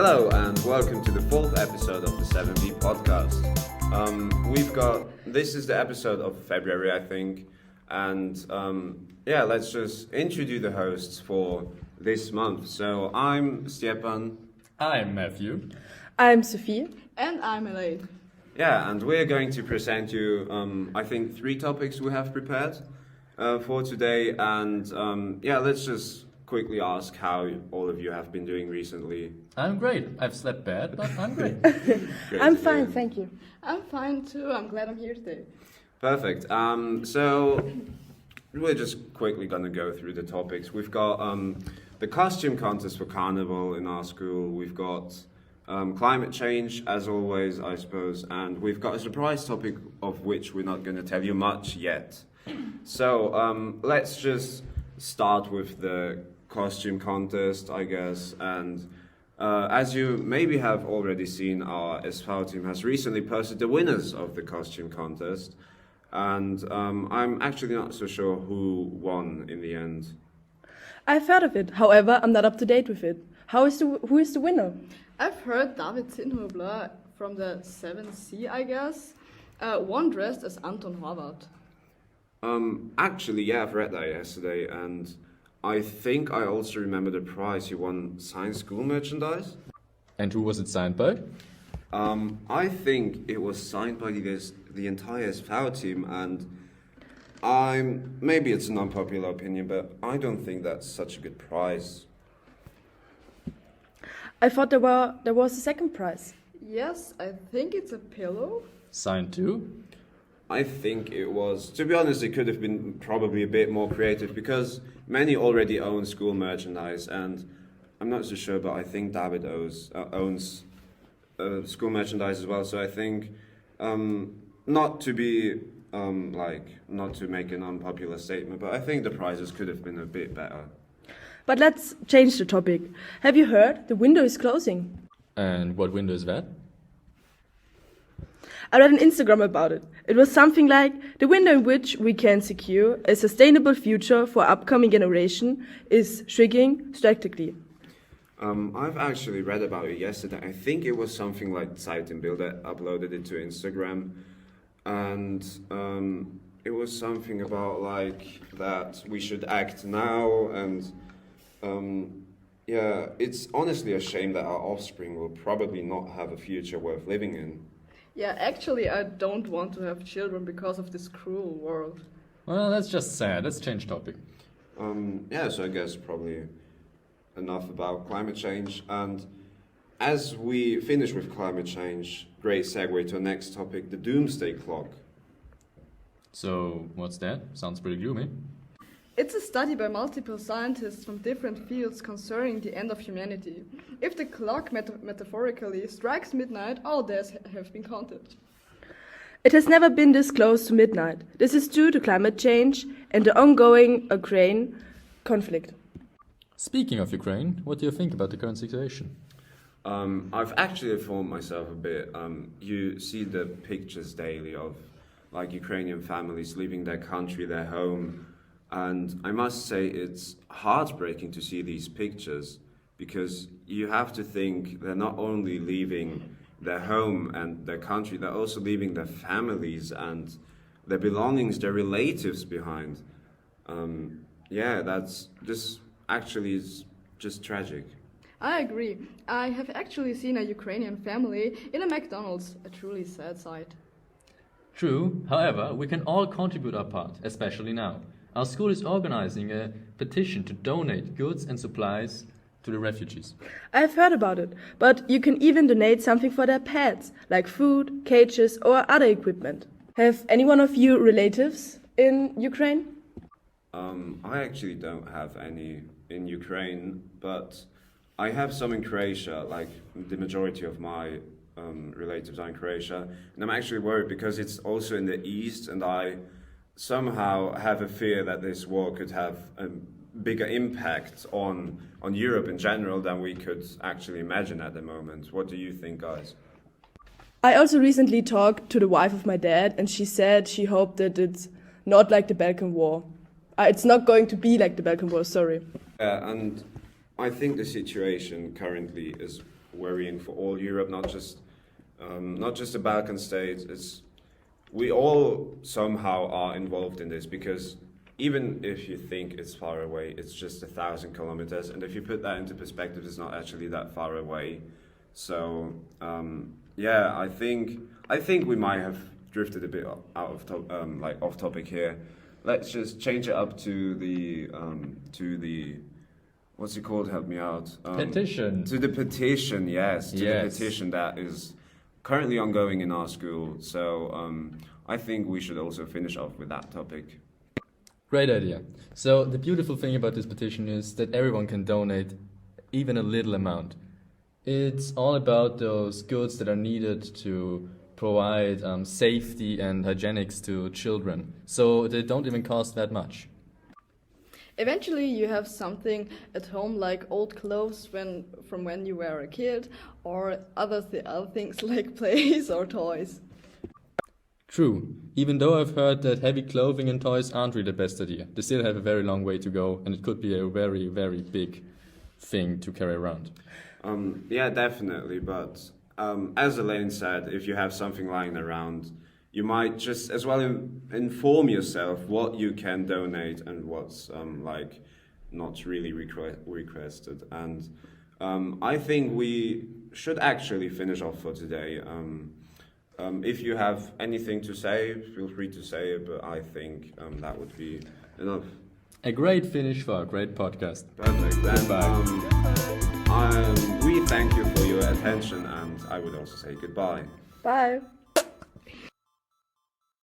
Hello and welcome to the fourth episode of the 7V podcast. This is the episode of February, I think, and let's just introduce the hosts for this month. So I'm Stepan. I'm Matthew. I'm Sophie. And I'm Elaine. Yeah, and we're going to present you, I think, 3 topics we have prepared for today. And let's just quickly ask how all of you have been doing recently. I'm great. I've slept bad, but I'm great. I'm fine, thank you. I'm fine too. I'm glad I'm here today. Perfect. So we're just quickly going to go through the topics. We've got the costume contest for Carnival in our school. We've got climate change, as always, I suppose. And we've got a surprise topic of which we're not going to tell you much yet. So let's just start with the costume contest, I guess. And as you maybe have already seen, our SV team has recently posted the winners of the costume contest. And I'm actually not so sure who won in the end. I've heard of it, however, I'm not up to date with it. Who is the winner? I've heard David Zinhubler from the 7C, I guess, one dressed as Anton Horvath. Actually, yeah, I've read that yesterday, and I think I also remember the prize. He won signed school merchandise. And who was it signed by? I think it was signed by the entire SV team, and maybe it's an unpopular opinion, but I don't think that's such a good prize. I thought there was a second prize. Yes, I think it's a pillow. Signed too? I think it was, to be honest, it could have been probably a bit more creative because many already own school merchandise, and I'm not so sure, but I think David owns school merchandise as well. So I think not to make an unpopular statement, but I think the prizes could have been a bit better. But let's change the topic. Have you heard? The window is closing. And what window is that? I read on Instagram about it. It was something like, the window in which we can secure a sustainable future for upcoming generation is shrinking drastically. I've actually read about it yesterday. I think it was something like Zeitenbild that uploaded it to Instagram. And it was something about like that we should act now. And it's honestly a shame that our offspring will probably not have a future worth living in. Yeah, actually, I don't want to have children because of this cruel world. Well, that's just sad. Let's change topic. So I guess probably enough about climate change. And as we finish with climate change, great segue to our next topic, the doomsday clock. So, what's that? Sounds pretty gloomy. It's a study by multiple scientists from different fields concerning the end of humanity. If the clock metaphorically strikes midnight, all deaths have been counted. It has never been this close to midnight. This is due to climate change and the ongoing Ukraine conflict. Speaking of Ukraine, what do you think about the current situation? I've actually informed myself a bit. You see the pictures daily of like Ukrainian families leaving their country, their home. And I must say it's heartbreaking to see these pictures because you have to think they're not only leaving their home and their country, they're also leaving their families and their belongings, their relatives behind. That's is just tragic. I agree. I have actually seen a Ukrainian family in a McDonald's, a truly sad sight. True. However, we can all contribute our part, especially now. Our school is organizing a petition to donate goods and supplies to the refugees. I've heard about it, but you can even donate something for their pets, like food, cages, or other equipment. Have any one of you relatives in Ukraine? I actually don't have any in Ukraine, but I have some in Croatia, like the majority of my relatives are in Croatia. And I'm actually worried because it's also in the east, and I somehow have a fear that this war could have a bigger impact on Europe in general than we could actually imagine at the moment. What do you think, guys? I also recently talked to the wife of my dad, and she said she hoped that it's not like the Balkan War. It's not going to be like the Balkan War, sorry. And I think the situation currently is worrying for all Europe, not just the Balkan states. We all somehow are involved in this, because even if you think it's far away, it's just 1,000 kilometers, and if you put that into perspective, it's not actually that far away. So yeah, I think we might have drifted a bit off topic here. Let's just change it up to the what's it called? Help me out. Petition. To the petition, yes. To Yes. the petition that is currently ongoing in our school. So I think we should also finish off with that topic. Great idea. So the beautiful thing about this petition is that everyone can donate even a little amount. It's all about those goods that are needed to provide safety and hygienics to children. So they don't even cost that much. Eventually, you have something at home like old clothes from when you were a kid, or other things like plays or toys. True. Even though I've heard that heavy clothing and toys aren't really the best idea. They still have a very long way to go, and it could be a very, very big thing to carry around. Yeah, definitely. But as Elaine said, if you have something lying around, you might just as well inform yourself what you can donate and what's like not really requested. And I think we should actually finish off for today. If you have anything to say, feel free to say it, but I think that would be enough. A great finish for a great podcast. Perfect. Then Goodbye. we thank you for your attention, and I would also say goodbye. Bye.